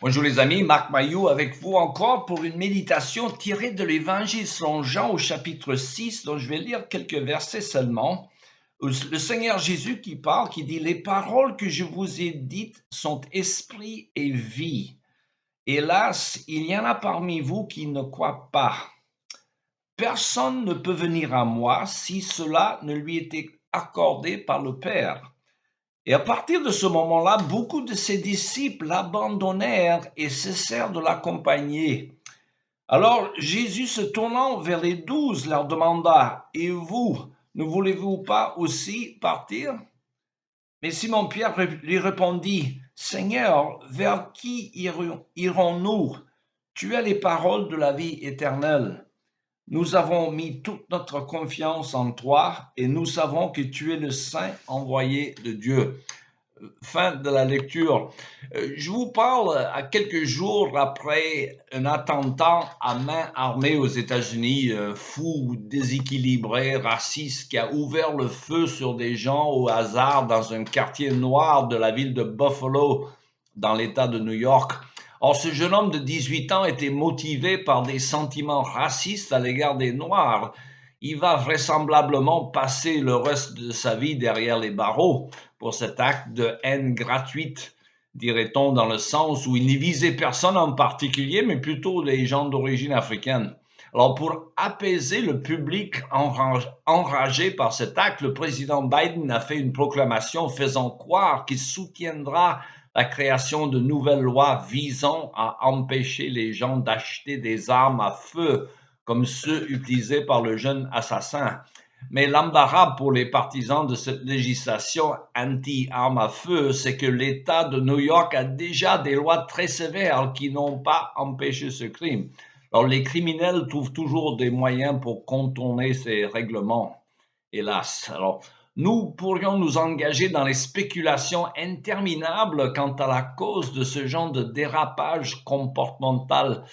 Bonjour les amis, Marc Mailloux avec vous encore pour une méditation tirée de l'Évangile selon Jean au chapitre 6, dont je vais lire quelques versets seulement. Le Seigneur Jésus qui parle, qui dit « Les paroles que je vous ai dites sont esprit et vie. Hélas, il y en a parmi vous qui ne croient pas. Personne ne peut venir à moi si cela ne lui était accordé par le Père. » Et à partir de ce moment-là, beaucoup de ses disciples l'abandonnèrent et cessèrent de l'accompagner. Alors Jésus, se tournant vers les 12, leur demanda, « Et vous, ne voulez-vous pas aussi partir ?» Mais Simon-Pierre lui répondit, « Seigneur, vers qui irons-nous? Tu as les paroles de la vie éternelle. Nous avons mis toute notre confiance en toi et nous savons que tu es le Saint envoyé de Dieu. » Fin de la lecture. Je vous parle à quelques jours après un attentat à main armée aux États-Unis, fou, déséquilibré, raciste, qui a ouvert le feu sur des gens au hasard dans un quartier noir de la ville de Buffalo, dans l'État de New York. Or, ce jeune homme de 18 ans était motivé par des sentiments racistes à l'égard des Noirs. Il va vraisemblablement passer le reste de sa vie derrière les barreaux pour cet acte de haine gratuite, dirait-on, dans le sens où il n'y visait personne en particulier, mais plutôt les gens d'origine africaine. Alors, pour apaiser le public enragé par cet acte, le président Biden a fait une proclamation faisant croire qu'il soutiendra la création de nouvelles lois visant à empêcher les gens d'acheter des armes à feu comme ceux utilisés par le jeune assassin. Mais l'embarras pour les partisans de cette législation anti-armes à feu, c'est que l'État de New York a déjà des lois très sévères qui n'ont pas empêché ce crime. Alors, les criminels trouvent toujours des moyens pour contourner ces règlements, hélas. Alors, nous pourrions nous engager dans les spéculations interminables quant à la cause de ce genre de dérapage comportemental.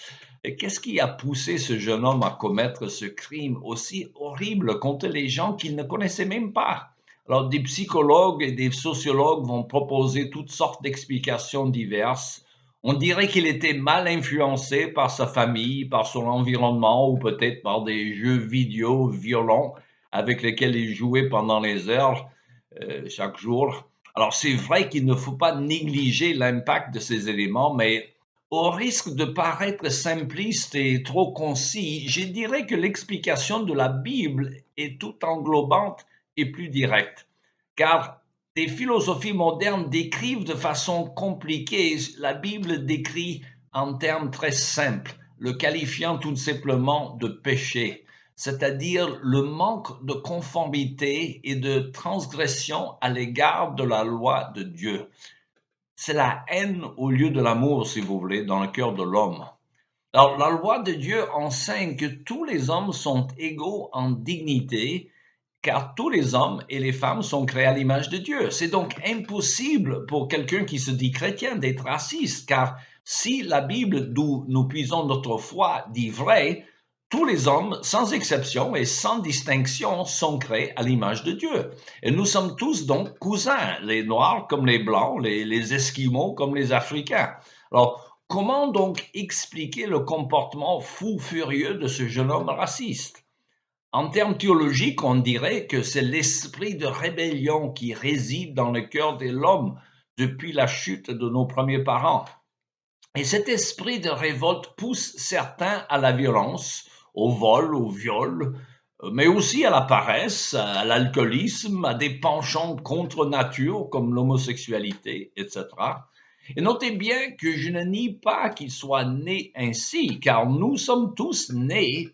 Et qu'est-ce qui a poussé ce jeune homme à commettre ce crime aussi horrible contre les gens qu'il ne connaissait même pas? Alors, des psychologues et des sociologues vont proposer toutes sortes d'explications diverses. On dirait qu'il était mal influencé par sa famille, par son environnement ou peut-être par des jeux vidéo violents avec lesquels il jouait pendant les heures chaque jour. Alors, c'est vrai qu'il ne faut pas négliger l'impact de ces éléments, mais au risque de paraître simpliste et trop concis, je dirais que l'explication de la Bible est tout englobante et plus directe, car des philosophies modernes décrivent de façon compliquée, la Bible décrit en termes très simples, le qualifiant tout simplement de péché, c'est-à-dire le manque de conformité et de transgression à l'égard de la loi de Dieu. C'est la haine au lieu de l'amour, si vous voulez, dans le cœur de l'homme. Alors, la loi de Dieu enseigne que tous les hommes sont égaux en dignité, car tous les hommes et les femmes sont créés à l'image de Dieu. C'est donc impossible pour quelqu'un qui se dit chrétien d'être raciste, car si la Bible d'où nous puisons notre foi dit vrai, tous les hommes, sans exception et sans distinction, sont créés à l'image de Dieu. Et nous sommes tous donc cousins, les Noirs comme les Blancs, les Esquimaux comme les Africains. Alors, comment donc expliquer le comportement fou furieux de ce jeune homme raciste? En termes théologiques, on dirait que c'est l'esprit de rébellion qui réside dans le cœur de l'homme depuis la chute de nos premiers parents. Et cet esprit de révolte pousse certains à la violence, au vol, au viol, mais aussi à la paresse, à l'alcoolisme, à des penchants contre nature comme l'homosexualité, etc. Et notez bien que je ne nie pas qu'il soit né ainsi, car nous sommes tous nés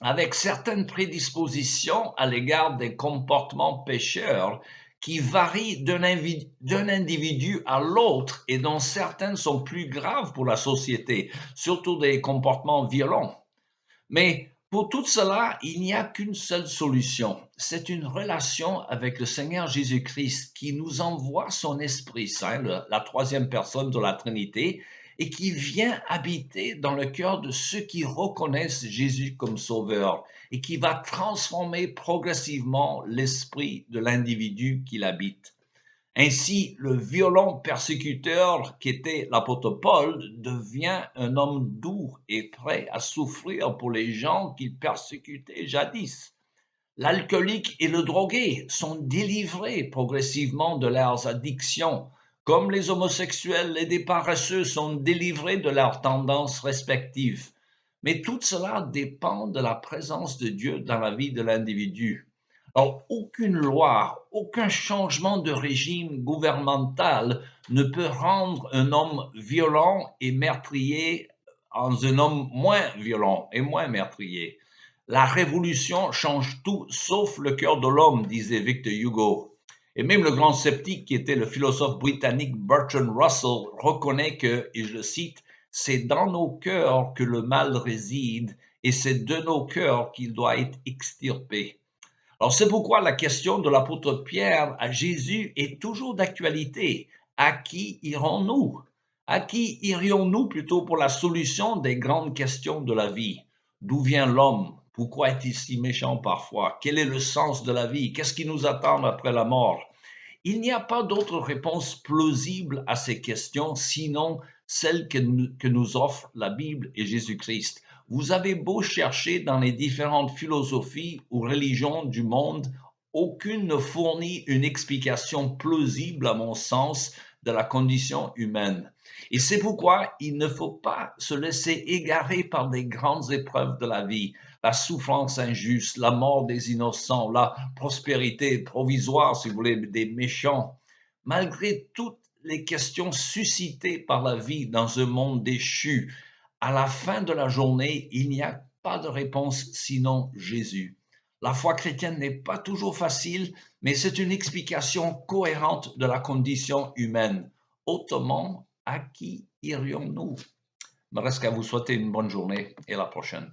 avec certaines prédispositions à l'égard des comportements pécheurs qui varient d'un individu à l'autre et dont certaines sont plus graves pour la société, surtout des comportements violents. Mais pour tout cela, il n'y a qu'une seule solution. C'est une relation avec le Seigneur Jésus-Christ qui nous envoie son Esprit Saint, la troisième personne de la Trinité, et qui vient habiter dans le cœur de ceux qui reconnaissent Jésus comme sauveur et qui va transformer progressivement l'esprit de l'individu qui l'habite. Ainsi, le violent persécuteur qui était l'apôtre Paul devient un homme doux et prêt à souffrir pour les gens qu'il persécutait jadis. L'alcoolique et le drogué sont délivrés progressivement de leurs addictions, comme les homosexuels et des paresseux sont délivrés de leurs tendances respectives. Mais tout cela dépend de la présence de Dieu dans la vie de l'individu. Alors, aucune loi, aucun changement de régime gouvernemental ne peut rendre un homme violent et meurtrier en un homme moins violent et moins meurtrier. La révolution change tout sauf le cœur de l'homme, disait Victor Hugo. Et même le grand sceptique qui était le philosophe britannique Bertrand Russell reconnaît que, et je le cite, c'est dans nos cœurs que le mal réside et c'est de nos cœurs qu'il doit être extirpé. Alors c'est pourquoi la question de l'apôtre Pierre à Jésus est toujours d'actualité. À qui irons-nous? À qui irions-nous plutôt pour la solution des grandes questions de la vie? D'où vient l'homme? Pourquoi est-il si méchant parfois? Quel est le sens de la vie? Qu'est-ce qui nous attend après la mort? Il n'y a pas d'autre réponse plausible à ces questions sinon celle que nous offre la Bible et Jésus-Christ. Vous avez beau chercher dans les différentes philosophies ou religions du monde, aucune ne fournit une explication plausible, à mon sens, de la condition humaine. Et c'est pourquoi il ne faut pas se laisser égarer par des grandes épreuves de la vie, la souffrance injuste, la mort des innocents, la prospérité provisoire, si vous voulez, des méchants. Malgré toutes les questions suscitées par la vie dans un monde déchu, à la fin de la journée, il n'y a pas de réponse sinon Jésus. La foi chrétienne n'est pas toujours facile, mais c'est une explication cohérente de la condition humaine. Autrement, à qui irions-nous? Il me reste qu'à vous souhaiter une bonne journée et à la prochaine.